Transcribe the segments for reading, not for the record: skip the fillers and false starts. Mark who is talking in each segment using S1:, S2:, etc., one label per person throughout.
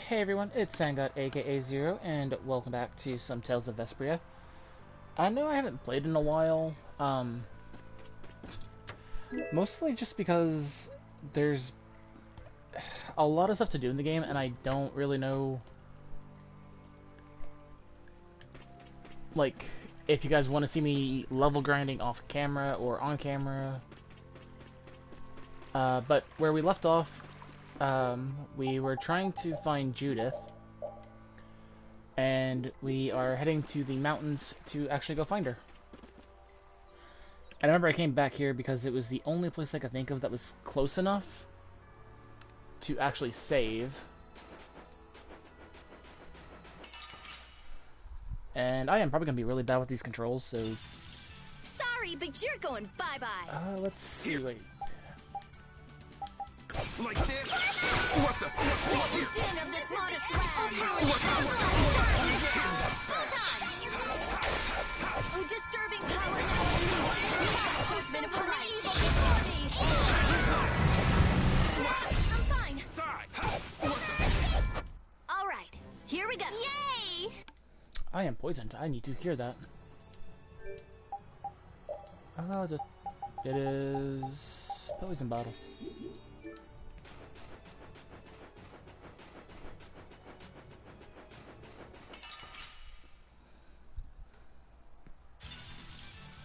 S1: Hey everyone, it's Sangot aka Zero, and welcome back to some Tales of Vesperia. I know I haven't played in a while, mostly just because there's a lot of stuff to do in the game, and I don't really know, like, if you guys want to see me level grinding off camera or on camera. But where we left off, we were trying to find Judith, and we are heading to the mountains to actually go find her. I remember I came back here because it was the only place I could think of that was close enough to actually save. And I am probably going to be really bad with these controls, so...
S2: Sorry, but you're going bye-bye.
S1: Let's see, wait.
S3: Like this? What the?
S2: Din of this modest land. Oh, disturbing power now. Judgment upon the evil before me. I'm fine. All right, here we go. Yay!
S1: I am poisoned. I need to hear that. It is poison bottle.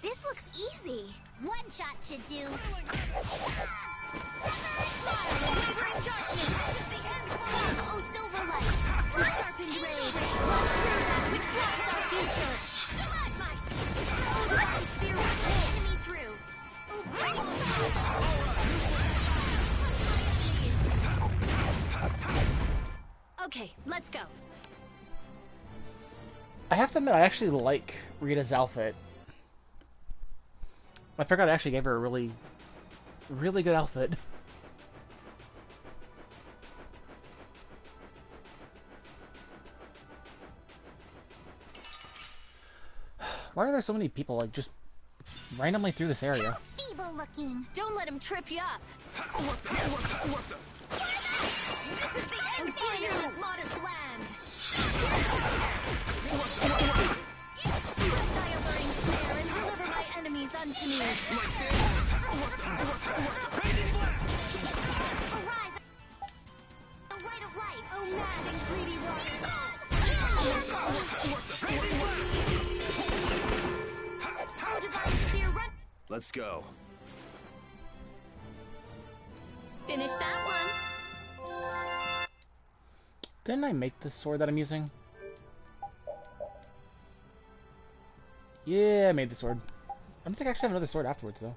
S2: This looks easy.
S4: One shot should do.
S2: Wavering darkness. This is the end for us. Oh, silver light. The sharpened rage. Run through that which blocks our future. Stalagmite. Oh, divine spear will push the enemy through. Oh, great stars. Okay, let's go.
S1: I have to admit, I actually like Rita's outfit. I forgot I actually gave her a really good outfit. Why are there so many people, like, just randomly through this area?
S4: Feeble looking.
S2: Don't let him trip you up.
S3: What the?
S2: This is the end for you, this modest land. Set thy alluring snare and deliver my enemies unto me.
S3: Like this? What the? Raging blast!
S4: Arise, the light of life.
S2: Oh, mad and greedy waters.
S3: Raging blast!
S2: Oh, divine spear, run.
S3: Let's go.
S2: Finish that one.
S1: Didn't I make the sword that I'm using? Yeah, I made the sword. I don't think I actually have another sword afterwards, though.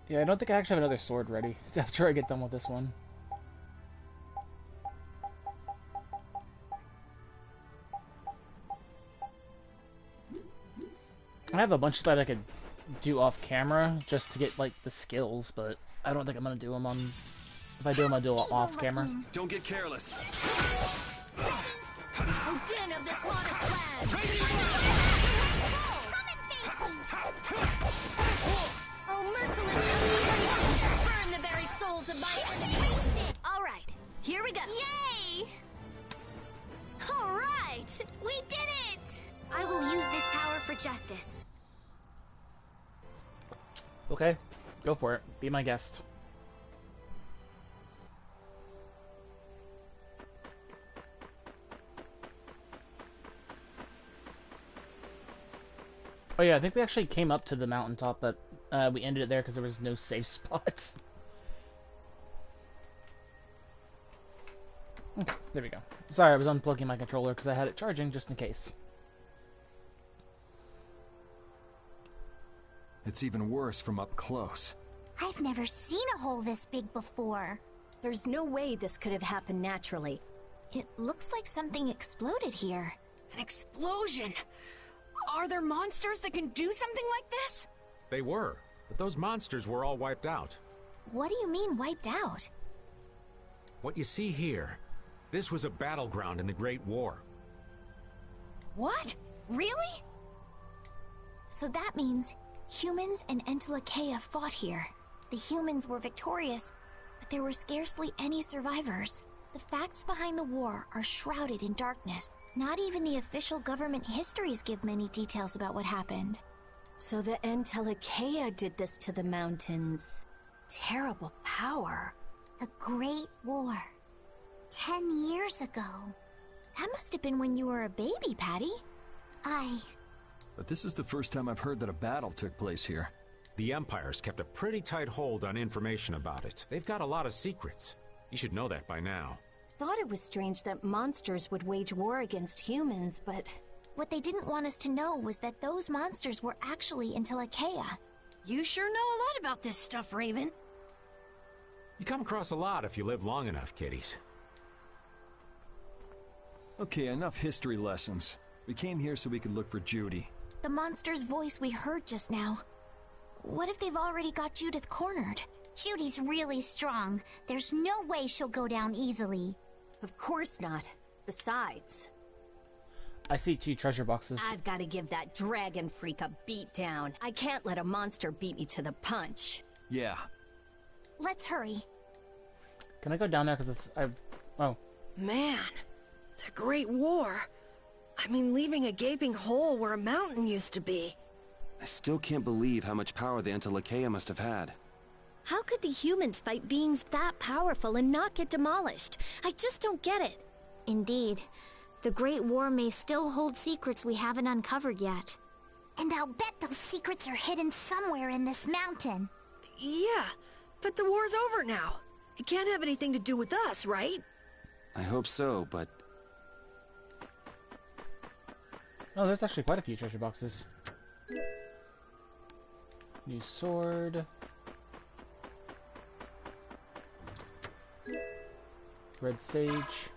S1: Yeah, I don't think I actually have another sword ready after I get done with this one. I have a bunch that I could do off camera just to get, like, the skills, but I don't think I'm gonna do them on... If I do them, I'll do them off camera.
S3: Don't get careless.
S2: Oh, din of this modest land.
S4: Come and face me.
S2: Oh, merciless illumination. Burn the very souls of my enemies. All right, here we go. Yay! All right, we did it! I will use this power for justice.
S1: Okay, go for it. Be my guest. Oh yeah, I think we actually came up to the mountaintop, but we ended it there because there was no safe spots. There we go. Sorry, I was unplugging my controller because I had it charging just in case.
S5: It's even worse from up close.
S4: I've never seen a hole this big before.
S2: There's no way this could have happened naturally.
S4: It looks like something exploded here.
S6: An explosion! Are there monsters that can do something like this?
S7: They were, but those monsters were all wiped out.
S2: What do you mean, wiped out?
S7: What you see here, this was a battleground in the Great War.
S6: What? Really?
S2: So that means humans and Entelekea fought here. The humans were victorious, but there were scarcely any survivors. The facts behind the war are shrouded in darkness. Not even the official government histories give many details about what happened.
S8: So the Entelekea did this to the mountains. Terrible power.
S4: The Great War. 10 years ago.
S2: That must have been when you were a baby, Patty.
S5: But this is the first time I've heard that a battle took place here.
S7: The Empire's kept a pretty tight hold on information about it. They've got a lot of secrets. You should know that by now.
S8: Thought it was strange that monsters would wage war against humans, but...
S2: What they didn't want us to know was that those monsters were actually Entelekea.
S6: You sure know a lot about this stuff, Raven.
S7: You come across a lot if you live long enough, kiddies.
S5: Okay, enough history lessons. We came here so we could look for Judy.
S2: The monster's voice we heard just now. What if they've already got Judith cornered?
S4: Judy's really strong. There's no way she'll go down easily.
S8: Of course not. Besides,
S1: I see 2 treasure boxes.
S8: I've got to give that dragon freak a beat down. I can't let a monster beat me to the punch.
S5: Yeah.
S2: Let's hurry.
S1: Can I go down there? Because oh.
S6: Man, the Great War. I mean, leaving a gaping hole where a mountain used to be.
S9: I still can't believe how much power the Entelekea must have had.
S8: How could the humans fight beings that powerful and not get demolished? I just don't get it.
S2: Indeed. The Great War may still hold secrets we haven't uncovered yet.
S4: And I'll bet those secrets are hidden somewhere in this mountain.
S6: Yeah, but the war's over now. It can't have anything to do with us, right?
S9: I hope so, but
S1: Oh, there's actually quite a few treasure boxes. New sword. Red sage.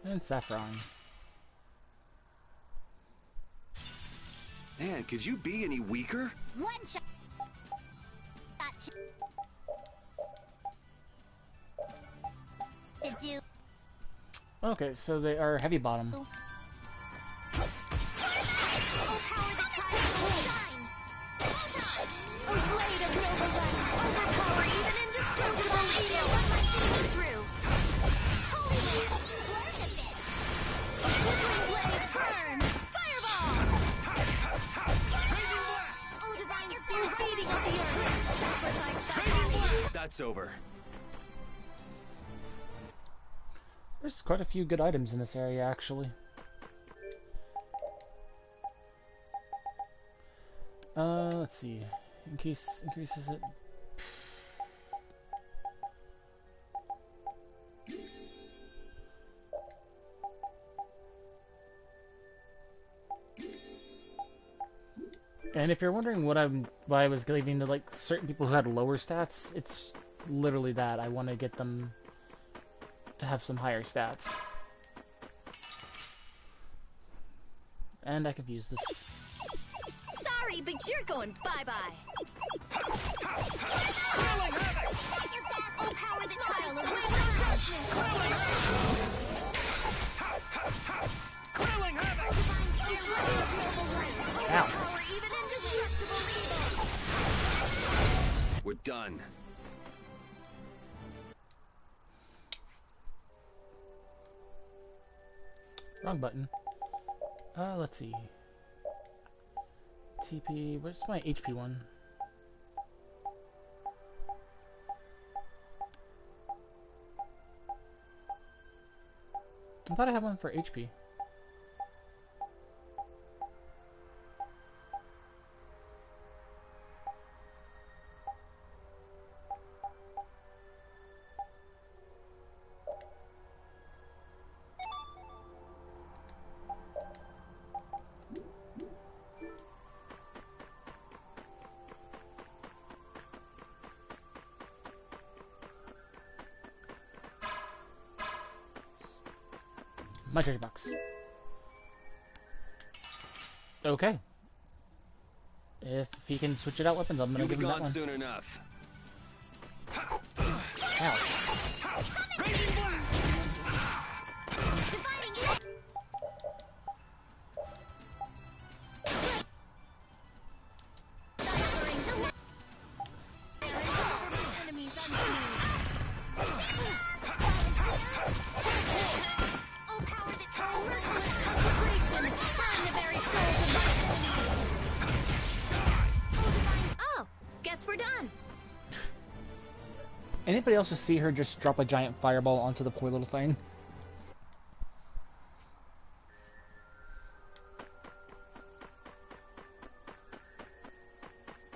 S1: And saffron.
S9: man, could you be any weaker?
S4: One shot. Do.
S1: Okay, so they are heavy bottom.
S2: Oh, power the tide will shine. A blade of noble light. Overpower even indestructible evil. Let my team through. Holy Lance.
S4: Learn a bit.
S2: Flickering blaze burn. Fireball.
S4: Oh, divine spirit.
S2: Feeding of the earth. Sacrifice that body.
S5: That's over.
S1: There's quite a few good items in this area, actually. Let's see. Increases it. And if you're wondering why I was leaving to like certain people who had lower stats, it's literally that. I want to get them to have some higher stats. And I could use this.
S8: Sorry, but you're going bye-bye.
S2: Oh, power the trial of wavering darkness. Divine spirit of noble light.
S1: Ow.
S2: Overpower even indestructible evil.
S9: We're done.
S1: Wrong button. Let's see. TP, where's my HP one? I thought I had one for HP. My treasure box. Okay. If he can switch it out weapons, I'm gonna
S9: You'll be
S1: give him that
S9: gone
S1: one.
S9: soon enough.
S1: Ow.
S3: Raging blast!
S2: Dividing it. Enemies unused. Oh, power that turns merciless consecration. Time the very souls of my enemies. Oh, guess we're done.
S1: Anybody else just see her just drop a giant fireball onto the poor little thing?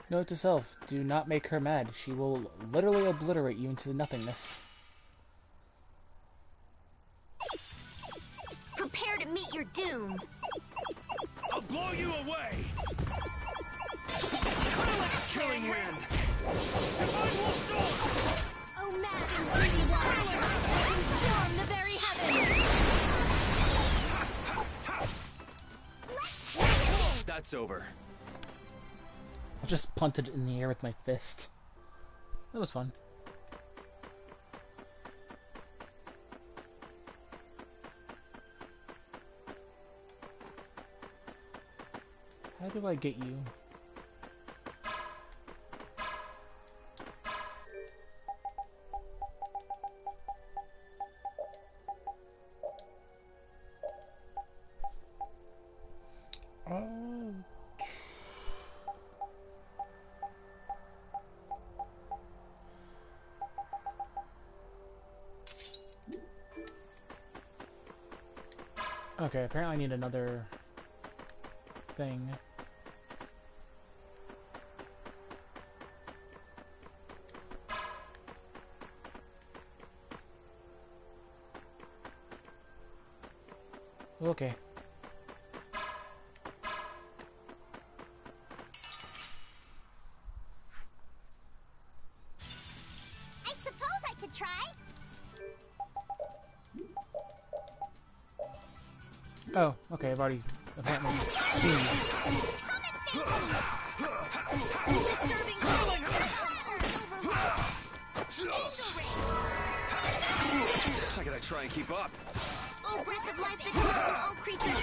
S1: Note to self, do not make her mad. She will literally obliterate you into nothingness.
S2: Prepare to meet your doom.
S3: I'll blow you away! Killing winds! Divine Wolf Sword!
S2: Oh, mad and greedy ones! Storm the very heavens!
S9: That's over.
S1: I just punted it in the air with my fist. That was fun. How do I get you? Okay, apparently I need another thing. Okay.
S4: I suppose I could try.
S1: Oh, okay, I've already apparently seen you.
S2: Disturbing calling! Angel ring!
S9: I gotta try and keep up.
S2: Oh, breath of life that dwells in all creatures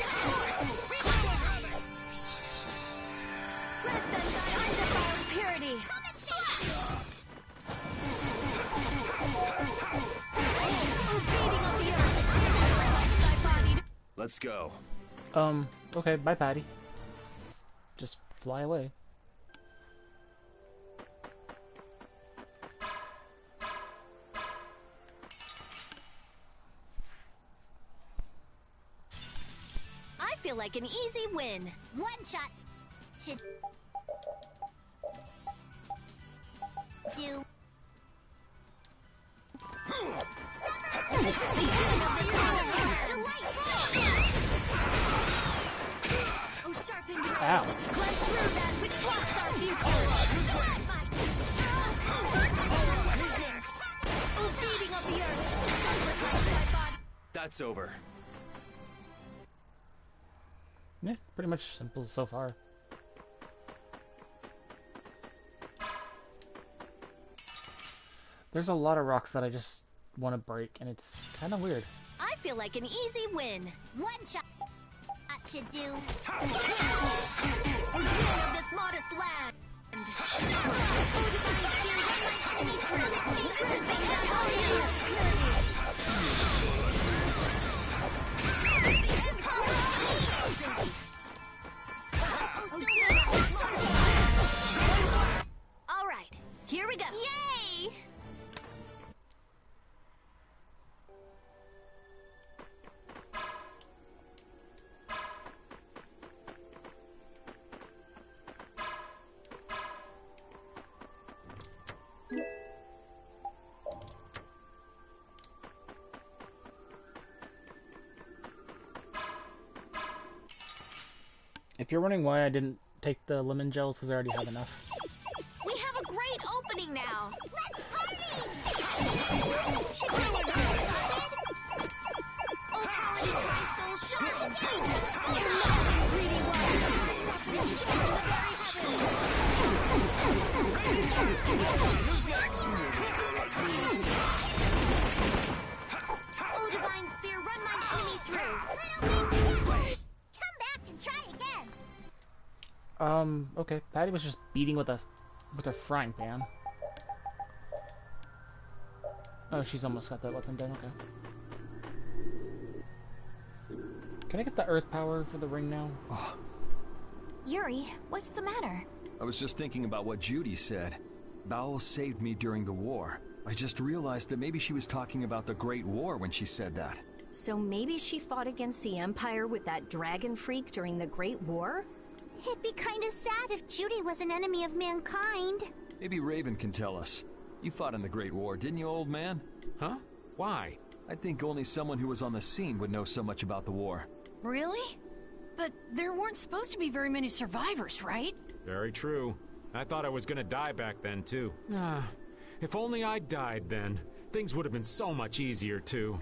S2: Let them die unto power purity! Splash! Oh, beating of the earth! Sacrifice thy body to
S9: Let's go.
S1: Okay, bye, Patty. Just fly away.
S2: I feel like an easy win.
S4: One shot should do.
S2: Oh, sharpened edge!
S1: Ow.
S2: Run through that which blocks our future!
S3: Who's next?
S2: Oh, beating of the earth! Sacrifice thy body!
S9: That's over.
S1: Yeah, pretty much simple so far. There's a lot of rocks that I just want to break, and it's kind of weird.
S2: I feel like an easy win.
S4: One shot should do.
S2: Oh, doom of this modest land! Oh, divine spirit, run my enemy through! This is being done all all right, here we go. Yay!
S1: If you're wondering why I didn't take the lemon gels, because I already have enough.
S2: We have a great opening now.
S4: Let's party!
S2: Should we get started? Oh, cowardly tri-soul, shut up! Oh, demanding greedy ones! This is from the very heavens! Oh, Divine Spear, run my enemy through.
S4: Come back and try again.
S1: Okay. Patty was just beating with a frying pan. Oh, she's almost got that weapon done. Okay. Can I get the earth power for the ring now?
S5: Oh,
S2: Yuri, what's the matter?
S5: I was just thinking about what Judy said. Bowel saved me during the war. I just realized that maybe she was talking about the Great War when she said that.
S8: So maybe she fought against the Empire with that dragon freak during the Great War?
S4: It'd be kind of sad if Judy was an enemy of mankind.
S5: Maybe Raven can tell us. You fought in the Great War, didn't you, old man?
S7: Huh? Why?
S5: I think only someone who was on the scene would know so much about the war.
S6: Really? But there weren't supposed to be very many survivors, right?
S7: Very true. I thought I was gonna die back then, too. If only I'd died then. Things would have been so much easier, too.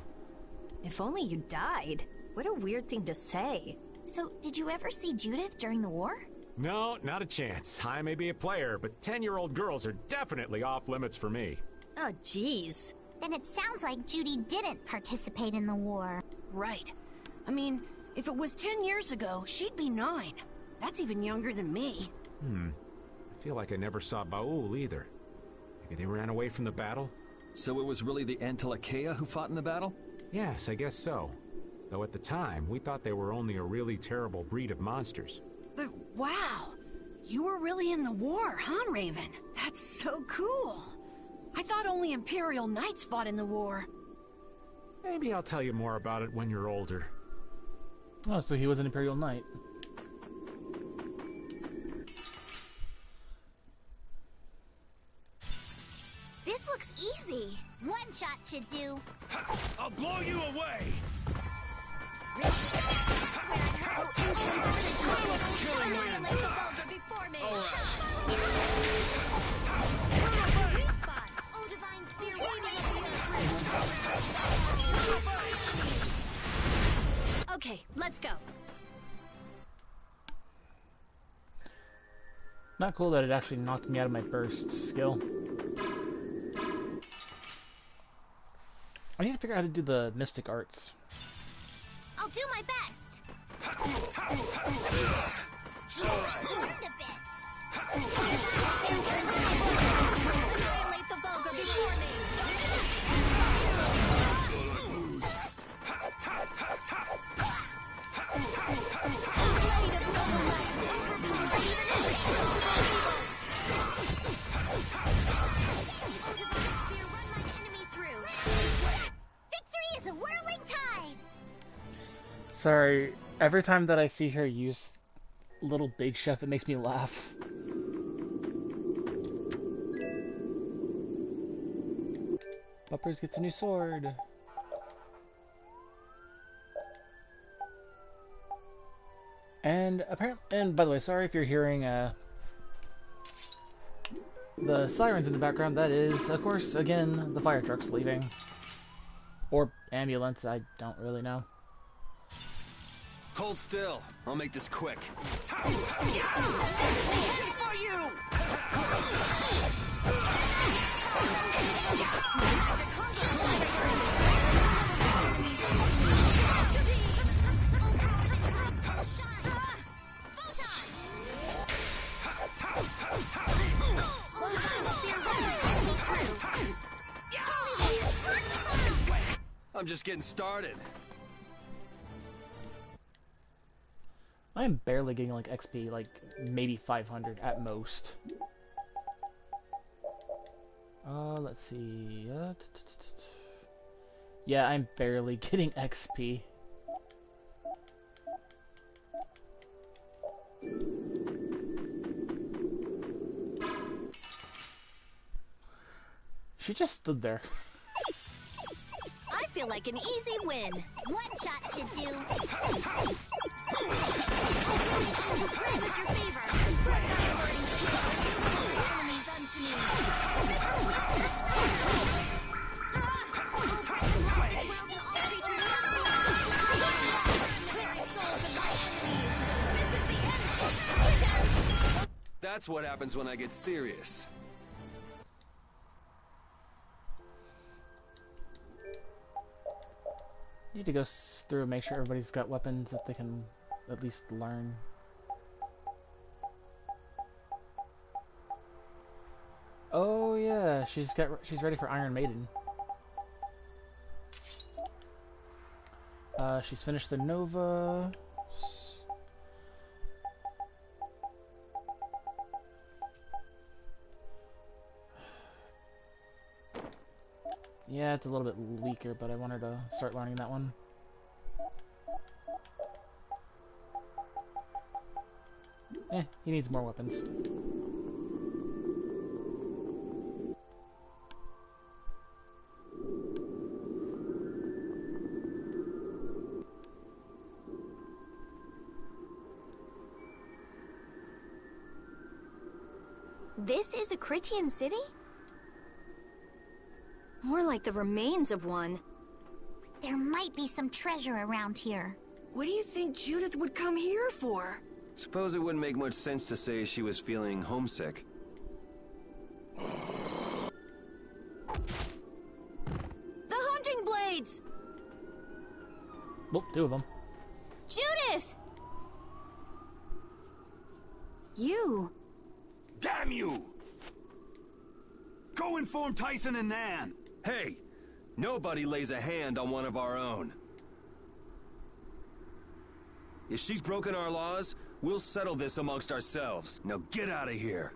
S8: If only you died. What a weird thing to say.
S2: So, did you ever see Judith during the war?
S7: No, not a chance. I may be a player, but 10-year-old girls are definitely off limits for me.
S8: Oh, jeez.
S4: Then it sounds like Judy didn't participate in the war.
S6: Right. I mean, if it was 10 years ago, she'd be 9. That's even younger than me.
S7: I feel like I never saw Baul either. Maybe they ran away from the battle?
S5: So it was really the Antilocheia who fought in the battle?
S7: Yes, I guess so. Though at the time, we thought they were only a really terrible breed of monsters.
S6: But wow, you were really in the war, huh, Raven? That's so cool. I thought only Imperial Knights fought in the war.
S7: Maybe I'll tell you more about it when you're older.
S1: Oh, so he was an Imperial Knight.
S2: This looks easy.
S4: One shot should do.
S3: I'll blow you away!
S2: Okay, let's go.
S1: Not cool that it actually knocked me out of my burst skill. I need to figure out how to do the mystic arts.
S2: I'll do my best.
S4: Learned a bit.
S2: Annihilate the vulgar before me.
S4: Victory is a whirling tide.
S1: Sorry, every time that I see her use Little Big Chef, it makes me laugh. Buppers gets a new sword. And apparently, and by the way, sorry if you're hearing the sirens in the background. That is, of course, again, the fire truck's leaving. Or ambulance, I don't really know.
S9: Hold still. I'll make this quick.
S3: For you!
S9: I'm just getting started.
S1: I'm barely getting like XP, like maybe 500 at most. Let's see. Yeah, I'm barely getting XP. She just stood there.
S2: I feel like an easy win.
S4: One shot should do.
S2: Just grant us your favor. Spread thy alluring skill. Enemies unto me.
S9: That's what happens when I get serious.
S1: Need to go through and make sure everybody's got weapons that they can at least learn. Oh yeah, she's ready for Iron Maiden. She's finished the Nova. Yeah, it's a little bit weaker, but I want her to start learning that one. He needs more weapons.
S2: This is a Critian city?
S8: More like the remains of one.
S4: There might be some treasure around here.
S6: What do you think Judith would come here for?
S9: Suppose it wouldn't make much sense to say she was feeling homesick.
S6: The hunting blades!
S1: Oh, two of them.
S2: Judith!
S8: You!
S3: Damn you! Go inform Tyson and Nan.
S9: Hey! Nobody lays a hand on one of our own. If she's broken our laws, we'll settle this amongst ourselves. Now get out of here.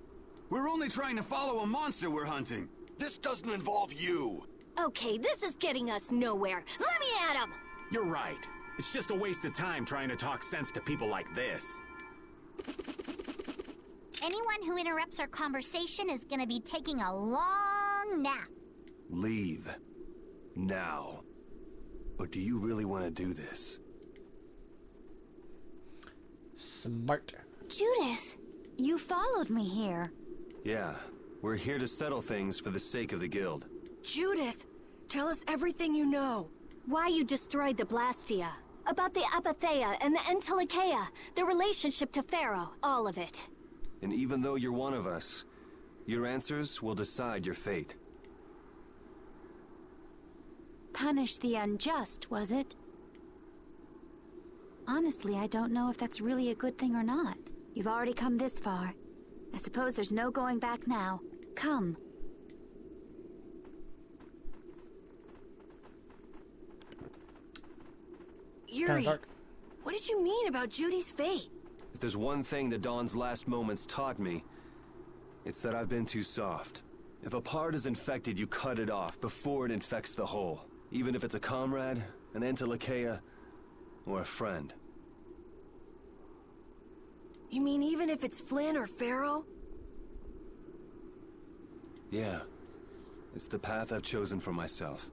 S3: We're only trying to follow a monster we're hunting. This doesn't involve you.
S2: Okay, this is getting us nowhere. Let me at him!
S7: You're right. It's just a waste of time trying to talk sense to people like this.
S4: Anyone who interrupts our conversation is gonna be taking a long nap.
S9: Leave. Now. But do you really want to do this?
S1: Smart.
S8: Judith! You followed me here.
S9: Yeah. We're here to settle things for the sake of the guild.
S6: Judith, tell us everything you know.
S8: Why you destroyed the blastia. About the Apatheia and the Entelikeia. Their relationship to Pharaoh. All of it.
S9: And even though you're one of us, your answers will decide your fate.
S10: Punish the unjust, was it? Honestly, I don't know if that's really a good thing or not. You've already come this far. I suppose there's no going back now. Come.
S6: Yuri,
S1: dark.
S6: what did you mean about Judy's fate?
S9: If there's one thing that Dawn's last moments taught me, it's that I've been too soft. If a part is infected, you cut it off before it infects the whole. Even if it's a comrade, an Entelikeia, or a friend.
S6: You mean even if it's Flynn or Pharaoh?
S9: Yeah. It's the path I've chosen for myself.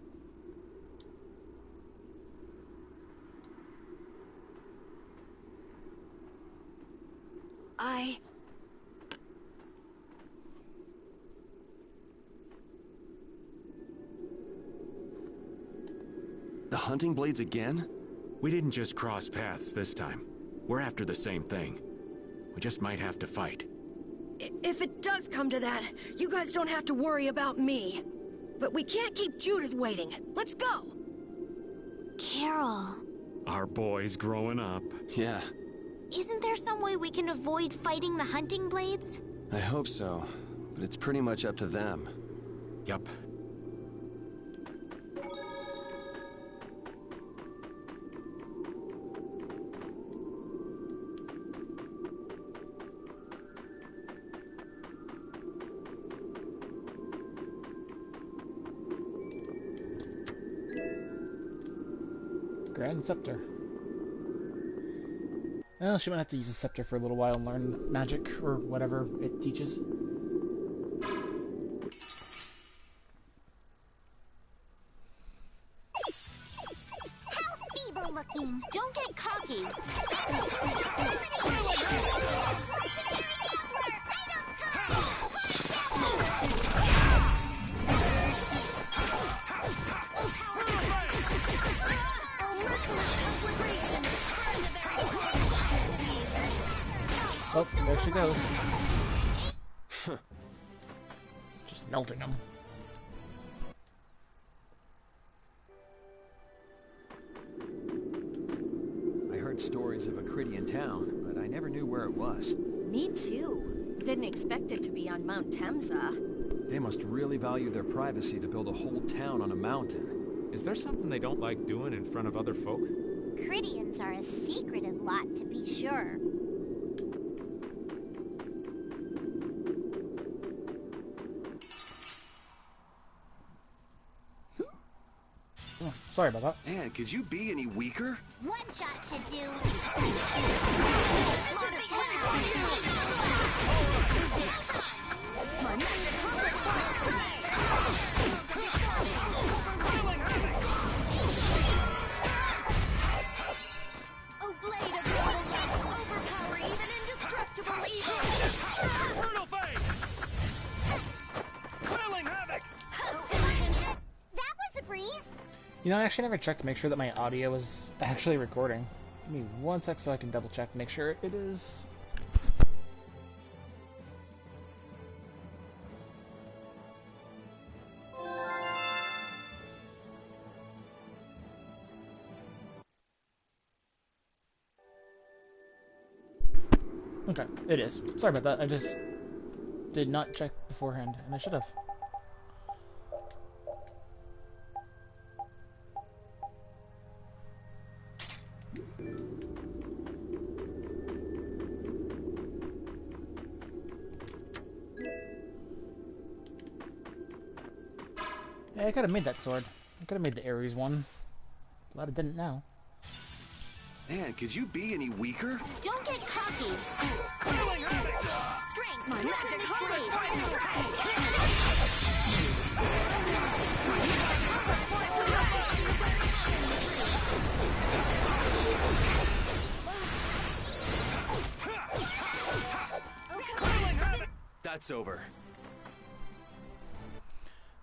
S9: The hunting blades again?
S7: We didn't just cross paths this time. We're after the same thing. We just might have to fight.
S6: If it does come to that, you guys don't have to worry about me. But we can't keep Judith waiting. Let's go!
S2: Carol,
S7: Our boy's growing up.
S9: Yeah,
S2: isn't there some way we can avoid fighting the hunting blades?
S9: I hope so. But it's pretty much up to them.
S7: Yup.
S1: Grand Scepter. Well, she might have to use the scepter for a little while and learn magic or whatever it teaches.
S4: How feeble looking!
S2: Don't get cocky.
S1: Oh, there she goes. Just melting them.
S5: stories of a Cridian town, but I never knew where it was.
S6: Me too. Didn't expect it to be on Mount Temsa.
S5: They must really value their privacy to build a whole town on a mountain.
S7: Is there something they don't like doing in front of other folk?
S4: Cridians are a secretive lot, to be sure.
S1: Oh, sorry about that.
S9: Man, could you be any weaker?
S4: One shot should do.
S2: Oh, blade of evil, overpower even indestructible evil.
S3: Brutal face! Quelling havoc!
S4: That was a breeze.
S1: You know, I actually never checked to make sure that my audio was actually recording. Give me 1 sec so I can double check, make sure it is. Okay, it is. Sorry about that. I just did not check beforehand, and I should have. Yeah, I could have made that sword. I could have made the Ares one. Glad I didn't now.
S9: Man, could you be any weaker?
S2: Don't get cocky. Strength,
S6: My magic
S2: blade.
S9: That's over.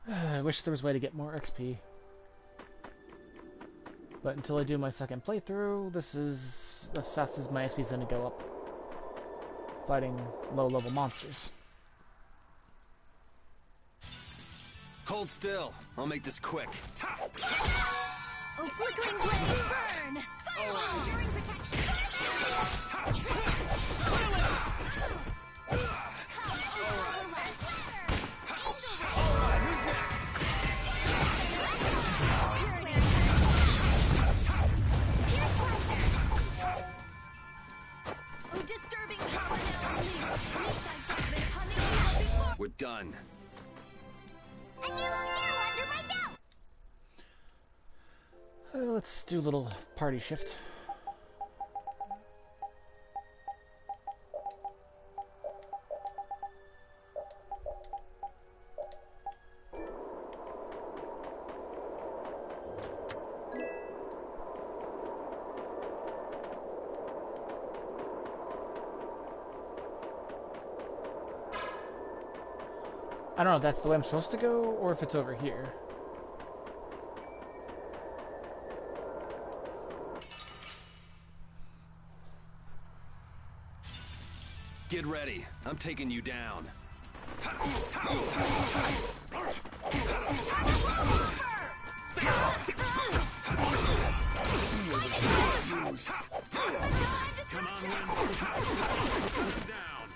S1: I wish there was a way to get more XP. But until I do my second playthrough, this is as fast as my XP is going to go up. Fighting low-level monsters.
S9: Hold still. I'll make this quick.
S2: Oh, flickering blades, burn! Fireball during protection!
S9: We're done.
S4: A new skill under my belt.
S1: Let's do a little party shift. I don't know if that's the way I'm supposed to go, or if it's over here.
S9: Get ready. I'm taking you down.
S3: Come on, Win. Down.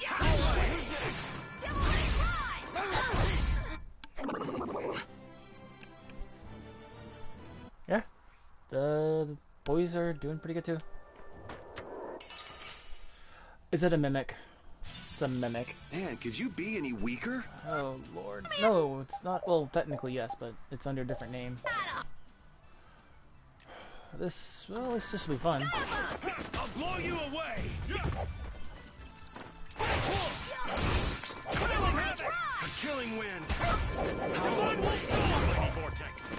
S1: Yeah, the boys are doing pretty good too. Is it a mimic? It's a mimic.
S9: Man, could you be any weaker?
S1: Oh lord. No, it's not. Well, technically yes, but it's under a different name. This will be fun.
S3: I'll blow you away! A killing wind! Divine will fall, Lightning Vortex!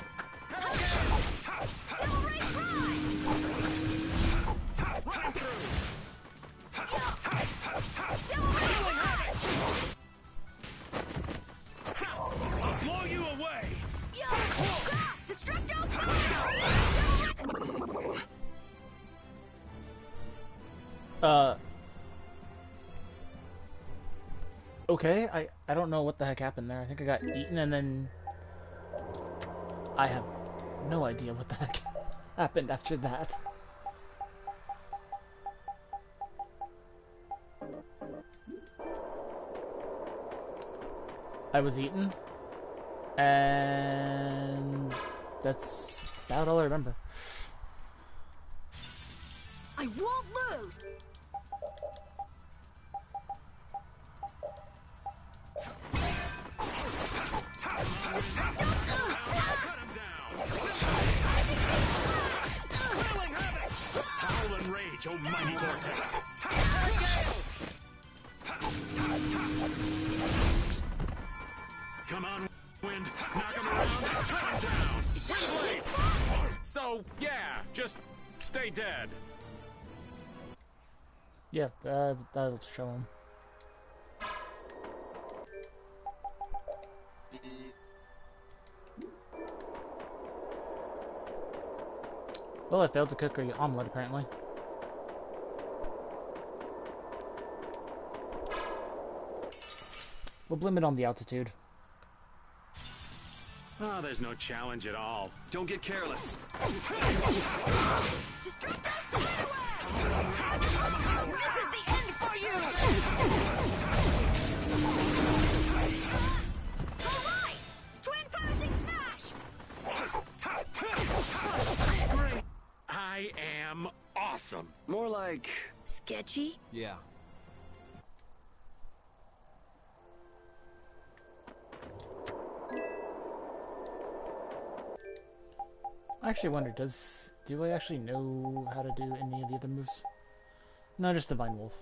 S3: Right through! I'll blow you away!
S2: Destructo
S1: Okay, I don't know what the heck happened there. I think I got eaten and then I have no idea what the heck happened after that. I was eaten. And that's about all I remember.
S6: I won't lose!
S7: Rage, oh mighty vortex! Come on, wind! Knock him around and cut him down! Wind blade! So, yeah, just stay dead.
S1: Yeah, that'll show him. Well, I failed to cook an omelet, apparently. We'll blame it on the altitude.
S7: Oh, there's no challenge at all.
S9: Don't get careless.
S6: Distract us! This is the end for you! Alright! Twin punishing smash!
S7: Great! I am awesome.
S9: More like...
S6: Sketchy?
S5: Yeah.
S1: I actually wonder, do I actually know how to do any of the other moves? No, just Divine Wolf.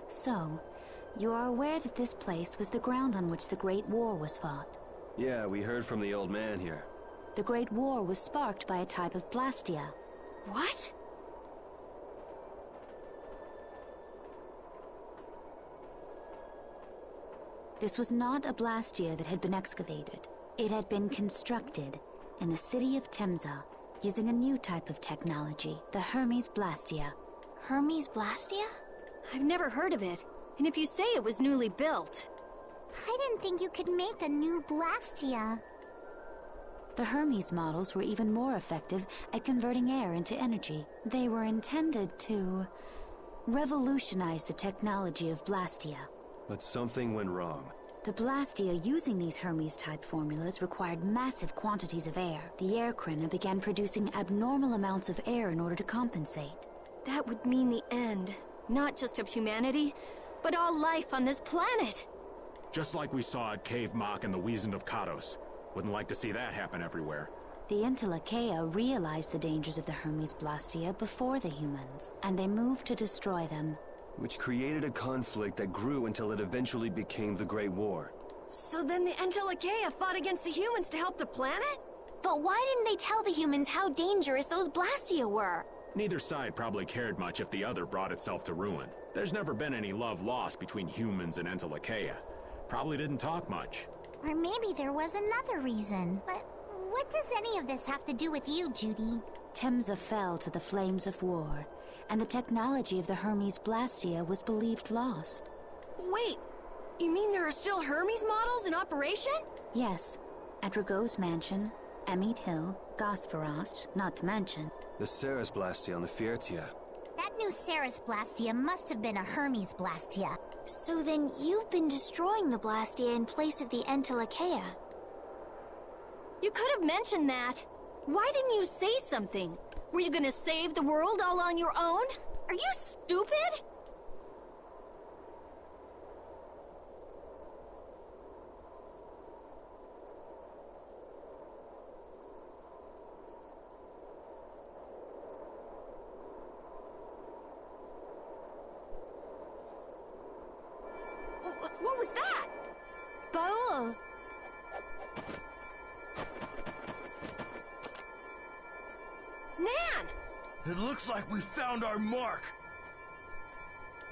S10: So, you are aware that this place was the ground on which the Great War was fought.
S9: Yeah, we heard from the old man here.
S10: The Great War was sparked by a type of blastia.
S6: What?
S10: This was not a blastia that had been excavated. It had been constructed in the city of Temza using a new type of technology, the Hermes blastia.
S2: Hermes blastia?
S8: I've never heard of it. And if you say it was newly built...
S4: I didn't think you could make a new blastia.
S10: The Hermes models were even more effective at converting air into energy. They were intended to revolutionize the technology of blastia.
S9: But something went wrong.
S10: The blastia using these Hermes-type formulas required massive quantities of air. The air krina began producing abnormal amounts of air in order to compensate.
S8: That would mean the end. Not just of humanity, but all life on this planet.
S7: Just like we saw at Cave Mach and the Wiesent of Kados. Wouldn't like to see that happen everywhere.
S10: The Entelekea realized the dangers of the Hermes blastia before the humans, and they moved to destroy them.
S9: Which created a conflict that grew until it eventually became the Great War.
S6: So then the Entelekea fought against the humans to help the planet?
S2: But why didn't they tell the humans how dangerous those blastia were?
S7: Neither side probably cared much if the other brought itself to ruin. There's never been any love lost between humans and Entelekea. Probably didn't talk much.
S4: Or maybe there was another reason. But what does any of this have to do with you, Judy?
S10: Temza fell to the flames of war, and the technology of the Hermes blastia was believed lost.
S6: Wait, you mean there are still Hermes models in operation?
S10: Yes, at Rago's mansion, Emmett Hill, Gosferost, not to mention.
S9: The Ceres blastia on the Fiertia.
S4: That new Ceres blastia must have been a Hermes blastia.
S2: So then you've been destroying the blastia in place of the Entelekea.
S8: You could have mentioned that. Why didn't you say something? Were you gonna save the world all on your own? Are you stupid?
S6: What was that?
S8: Baul.
S6: Nan!
S3: It looks like we found our mark.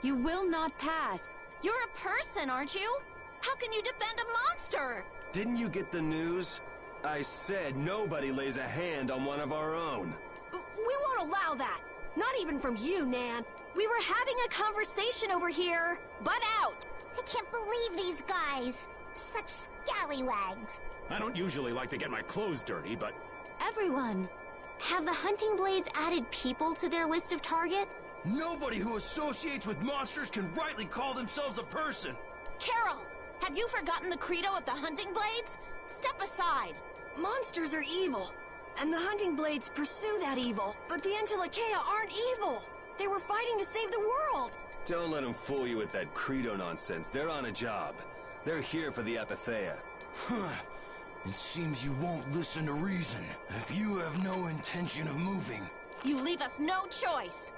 S8: You will not pass.
S2: You're a person, aren't you? How can you defend a monster?
S9: Didn't you get the news? I said nobody lays a hand on one of our own.
S6: We won't allow that. Not even from you, Nan.
S8: We were having a conversation over here. Butt out.
S4: I can't believe these guys. Such scallywags.
S7: I don't usually like to get my clothes dirty, but...
S8: Everyone, have the hunting blades added people to their list of targets?
S3: Nobody who associates with monsters can rightly call themselves a person.
S2: Carol, have you forgotten the credo of the hunting blades? Step aside.
S6: Monsters are evil, and the hunting blades pursue that evil. But the Entelekea aren't evil. They were fighting to save the world.
S9: Don't let them fool you with that credo nonsense. They're on a job. They're here for the Epithea.
S3: It seems you won't listen to reason. If you have no intention of moving...
S2: You leave us no choice.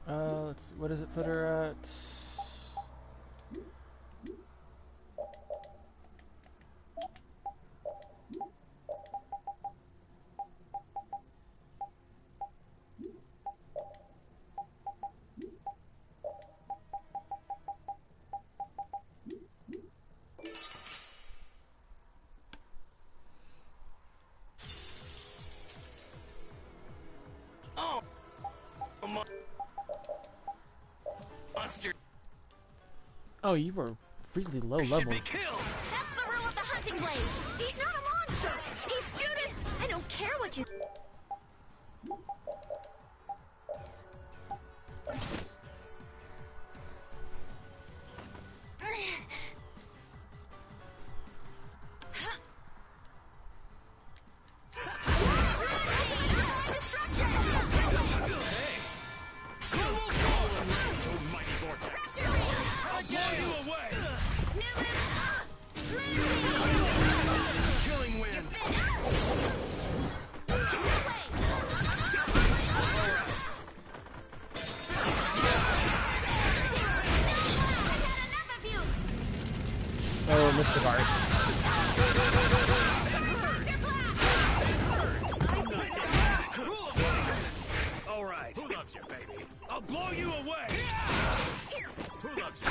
S1: Let's see, what does it put her at?
S3: Monster
S1: Oh, you were really low
S3: should
S1: level.
S3: be killed!
S2: That's the rule of the hunting blades.
S8: He's not a monster! He's Judith! I don't care what you...
S1: Oh, Mr. Bart.
S3: All right.
S7: Who loves you, baby?
S3: I'll blow you away!
S7: Who loves you?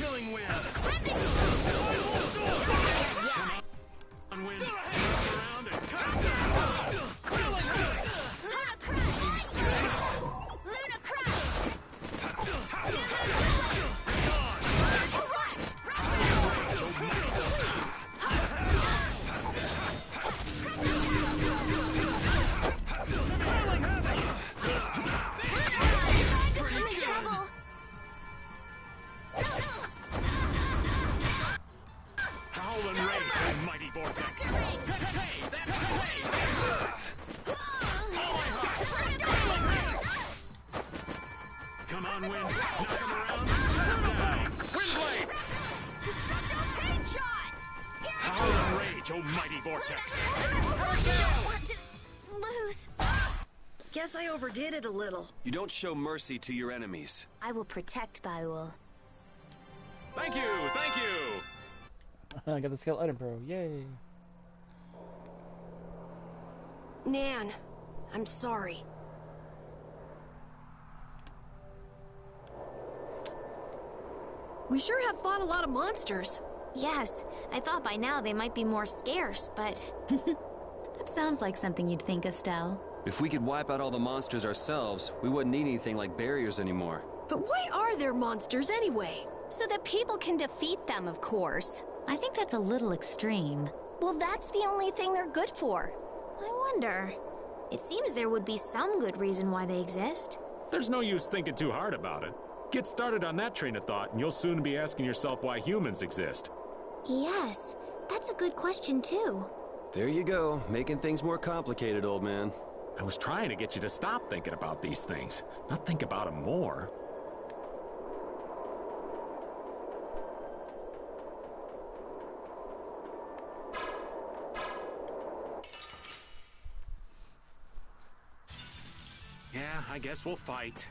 S3: Killing wind!
S7: On wind, come around and cut him down! Howling rage, oh mighty vortex! Come on, wind! Knock him around! Down! Wind blade!
S2: Destructo pain shot!
S7: Howling rage, oh mighty vortex!
S2: Don't want to lose.
S6: Guess I overdid it a little.
S9: You don't show mercy to your enemies.
S10: I will protect Baul.
S7: Thank you! Thank you!
S1: I got the skill item pro. Yay.
S6: Nan, I'm sorry. We sure have fought a lot of monsters.
S8: Yes, I thought by now they might be more scarce, but...
S10: That sounds like something you'd think, Estelle.
S9: If we could wipe out all the monsters ourselves, we wouldn't need anything like barriers anymore.
S6: But why are there monsters anyway?
S8: So that people can defeat them, of course.
S10: I think that's a little extreme.
S8: Well, that's the only thing they're good for. I wonder... It seems there would be some good reason why they exist.
S7: There's no use thinking too hard about it. Get started on that train of thought, and you'll soon be asking yourself why humans exist.
S8: Yes, that's a good question, too.
S9: There you go, making things more complicated, old man.
S7: I was trying to get you to stop thinking about these things, not think about them more. Yeah, I guess we'll fight.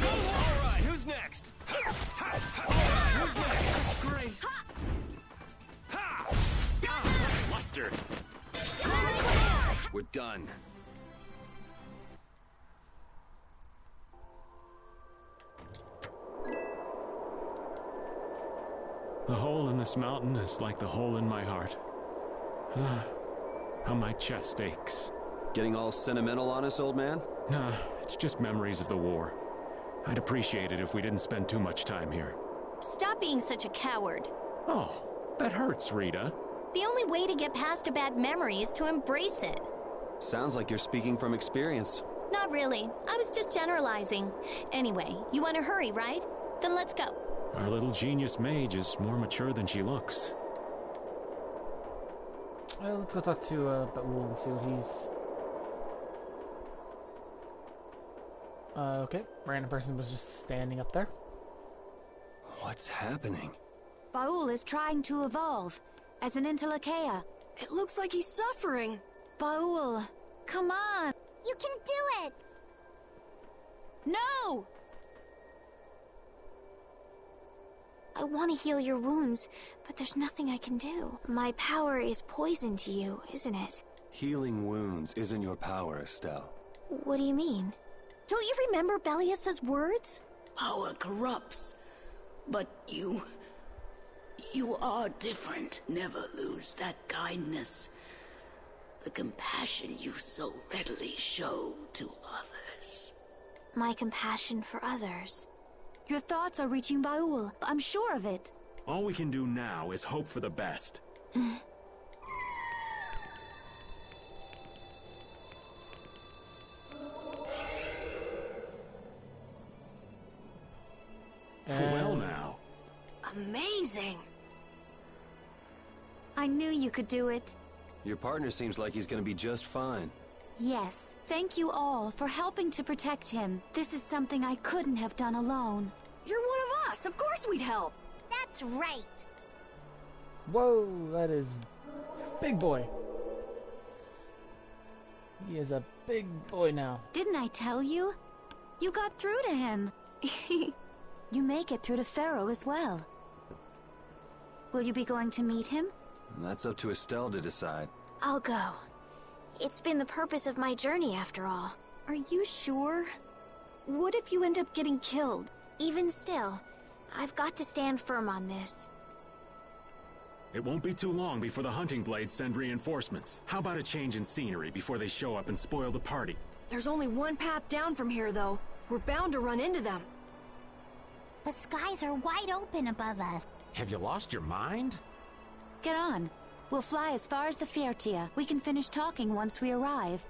S3: Alright, who's next? Who's next?
S7: Grace! Such luster!
S9: We're done.
S7: hole in this mountain is like the hole in my heart. How my chest aches.
S9: Getting all sentimental on us, old man?
S7: Nah, it's just memories of the war. I'd appreciate it if we didn't spend too much time here.
S8: Stop being such a coward.
S7: Oh, that hurts, Rita.
S8: The only way to get past a bad memory is to embrace it.
S9: Sounds like you're speaking from experience.
S8: Not really. I was just generalizing. Anyway, you want to hurry, right? Then let's go.
S7: Our little genius mage is more mature than she looks.
S1: Well, let's go talk to Baul and see what he's... okay. Random person was just standing up there.
S9: What's happening?
S10: Baul is trying to evolve as an Interleuchea.
S6: It looks like he's suffering.
S10: Baul, come on!
S4: You can do it!
S10: No!
S2: I want to heal your wounds, but there's nothing I can do. My power is poison to you, isn't it?
S9: Healing wounds isn't your power, Estelle.
S2: What do you mean?
S8: Don't you remember Bellius's words?
S11: Power corrupts, but you are different. Never lose that kindness, the compassion you so readily show to others.
S2: My compassion for others.
S10: Your thoughts are reaching Baul. I'm sure of it.
S7: All we can do now is hope for the best. Well now.
S6: Amazing.
S10: I knew you could do it.
S9: Your partner seems like he's gonna be just fine.
S10: Yes, thank you all for helping to protect him. This is something I couldn't have done alone.
S6: You're one of us. Of course we'd help.
S4: That's right.
S1: Whoa, that is big boy. He is a big boy now.
S10: Didn't I tell you? You got through to him. You make it through to Pharaoh as well. Will you be going to meet him?
S9: That's up to Estelle to decide.
S2: I'll go. It's been the purpose of my journey, after all.
S8: Are you sure? What if you end up getting killed?
S2: Even still, I've got to stand firm on this.
S7: It won't be too long before the hunting blades send reinforcements. How about a change in scenery before they show up and spoil the party?
S6: There's only one path down from here, though. We're bound to run into them.
S4: The skies are wide open above us.
S12: Have you lost your mind?
S10: Get on. We'll fly as far as the Fiertia. We can finish talking once we arrive.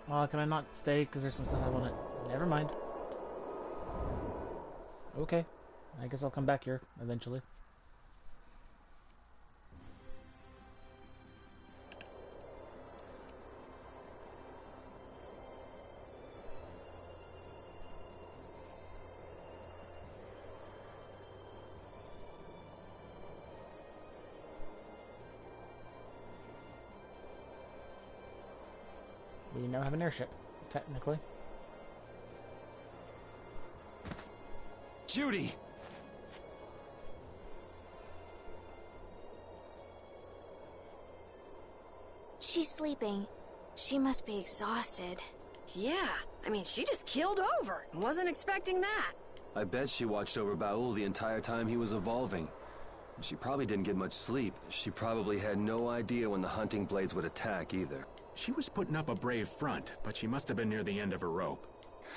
S1: Can I not stay? Because there's some stuff I want to... Never mind. Okay. I guess I'll come back here eventually. We now have an airship, technically.
S9: Judy!
S2: She's sleeping. She must be exhausted.
S6: Yeah, I mean, she just keeled over. Wasn't expecting that.
S9: I bet she watched over Baul the entire time he was evolving. She probably didn't get much sleep. She probably had no idea when the hunting blades would attack either.
S7: She was putting up a brave front, but she must have been near the end of her rope.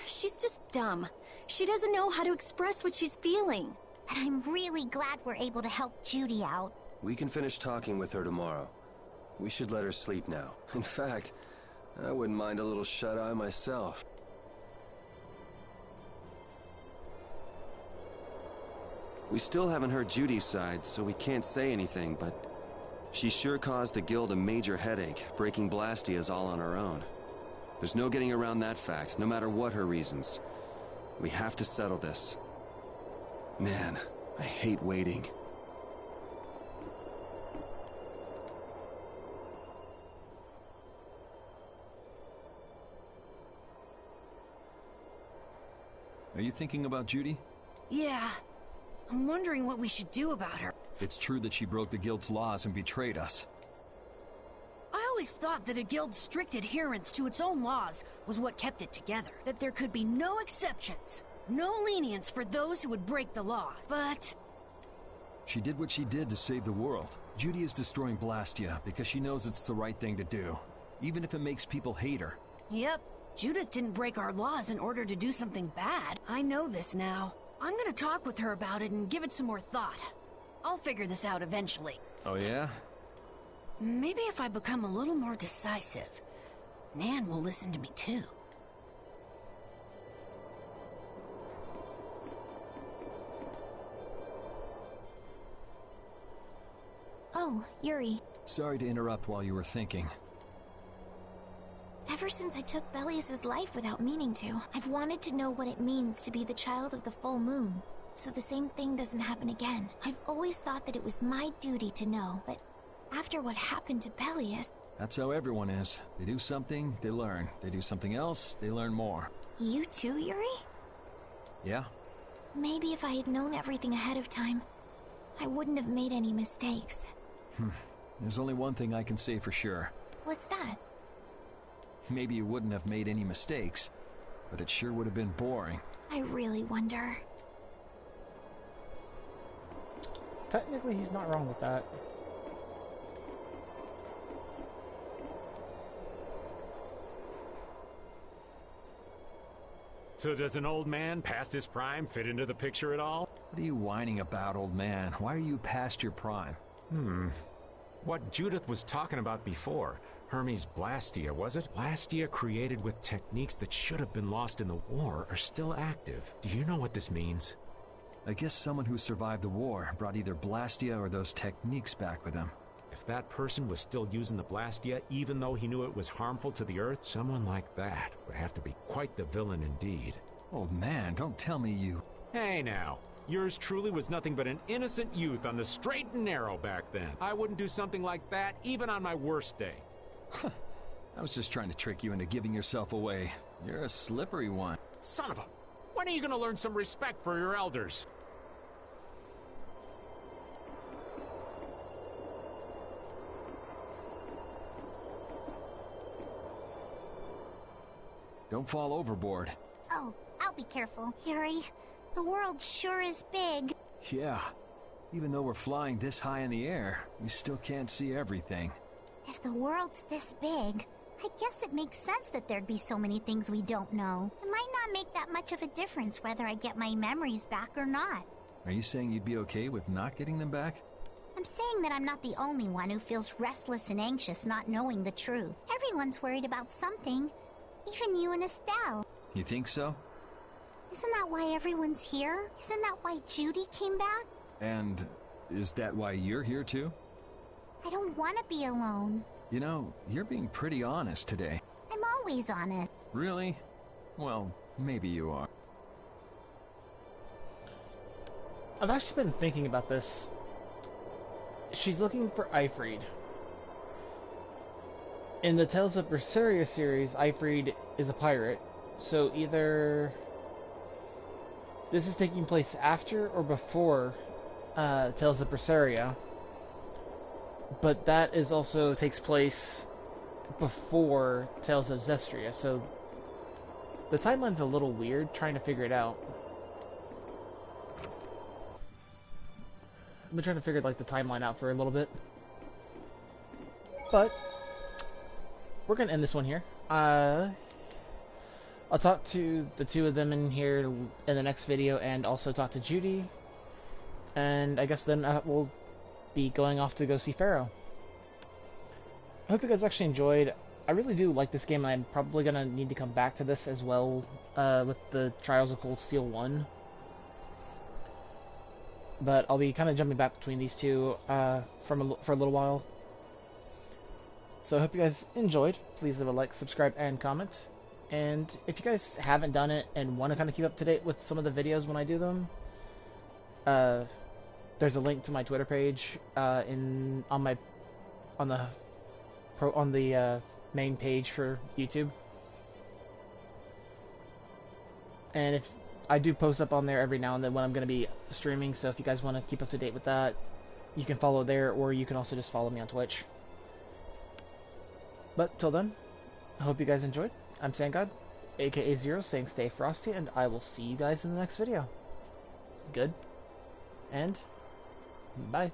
S8: She's just dumb. She doesn't know how to express what she's feeling.
S4: And I'm really glad we're able to help Judy out.
S9: We can finish talking with her tomorrow. We should let her sleep now. In fact, I wouldn't mind a little shut-eye myself. We still haven't heard Judy's side, so we can't say anything, but she sure caused the guild a major headache, breaking blastias all on her own. There's no getting around that fact, no matter what her reasons. We have to settle this. Man, I hate waiting.
S5: Are you thinking about Judy?
S6: Yeah. I'm wondering what we should do about her.
S5: It's true that she broke the guild's laws and betrayed us.
S6: I always thought that a guild's strict adherence to its own laws was what kept it together. That there could be no exceptions. No lenience for those who would break the laws, but...
S5: She did what she did to save the world. Judy is destroying Blastia because she knows it's the right thing to do, even if it makes people hate her.
S6: Yep, Judith didn't break our laws in order to do something bad. I know this now. I'm gonna talk with her about it and give it some more thought. I'll figure this out eventually.
S5: Oh yeah?
S6: Maybe if I become a little more decisive, Nan will listen to me too.
S4: Oh, Yuri.
S5: Sorry to interrupt while you were thinking.
S4: Ever since I took Belius's life without meaning to, I've wanted to know what it means to be the child of the full moon, so the same thing doesn't happen again. I've always thought that it was my duty to know, but after what happened to Belius...
S5: That's how everyone is. They do something, they learn. They do something else, they learn more.
S4: You too, Yuri?
S5: Yeah?
S4: Maybe if I had known everything ahead of time, I wouldn't have made any mistakes.
S5: There's only one thing I can say for sure.
S4: What's that?
S5: Maybe you wouldn't have made any mistakes, but it sure would have been boring.
S4: I really wonder.
S1: Technically, he's not wrong with that.
S12: So does an old man past his prime fit into the picture at all?
S5: What are you whining about, old man? Why are you past your prime?
S12: What Judith was talking about before. Hermes' blastia, was it? Blastia created with techniques that should have been lost in the war are still active. Do you know what this means?
S5: I guess someone who survived the war brought either blastia or those techniques back with him.
S12: If that person was still using the blastia, even though he knew it was harmful to the Earth, someone like that would have to be quite the villain indeed.
S5: Old man, don't tell me you...
S12: Hey now, yours truly was nothing but an innocent youth on the straight and narrow back then. I wouldn't do something like that even on my worst day.
S5: I was just trying to trick you into giving yourself away. You're a slippery one.
S12: Son of a... When are you gonna learn some respect for your elders?
S5: Don't fall overboard.
S4: Oh, I'll be careful. Yuri, the world sure is big.
S5: Yeah. Even though we're flying this high in the air, we still can't see everything.
S4: If the world's this big, I guess it makes sense that there'd be so many things we don't know. It might not make that much of a difference whether I get my memories back or not.
S5: Are you saying you'd be okay with not getting them back?
S4: I'm saying that I'm not the only one who feels restless and anxious not knowing the truth. Everyone's worried about something. Even you and Estelle.
S5: You think so?
S4: Isn't that why everyone's here? Isn't that why Judy came back?
S5: And is that why you're here too?
S4: I don't want to be alone.
S5: You know, you're being pretty honest today.
S4: I'm always honest.
S5: Really? Well, maybe you are.
S1: I've actually been thinking about this. She's looking for Ifrid. In the Tales of Vesperia series, Ifrid is a pirate, so either this is taking place after or before Tales of Vesperia, but that is also takes place before Tales of Zestria, so the timeline's a little weird trying to figure it out. I've been trying to figure like the timeline out for a little bit, but we're gonna end this one here. I'll talk to the two of them in here in the next video, and also talk to Judy. And I guess then we'll be going off to go see Pharaoh. I hope you guys actually enjoyed. I really do like this game. I'm probably gonna need to come back to this as well with the Trials of Cold Steel 1. But I'll be kind of jumping back between these two for a little while. So I hope you guys enjoyed. Please leave a like, subscribe, and comment. And if you guys haven't done it and want to kind of keep up to date with some of the videos when I do them, there's a link to my Twitter page on the main page for YouTube. And if I do post up on there every now and then when I'm going to be streaming, so if you guys want to keep up to date with that, you can follow there, or you can also just follow me on Twitch. But till then, I hope you guys enjoyed. I'm SandGod, aka Zero, saying stay frosty, and I will see you guys in the next video. Good. And bye.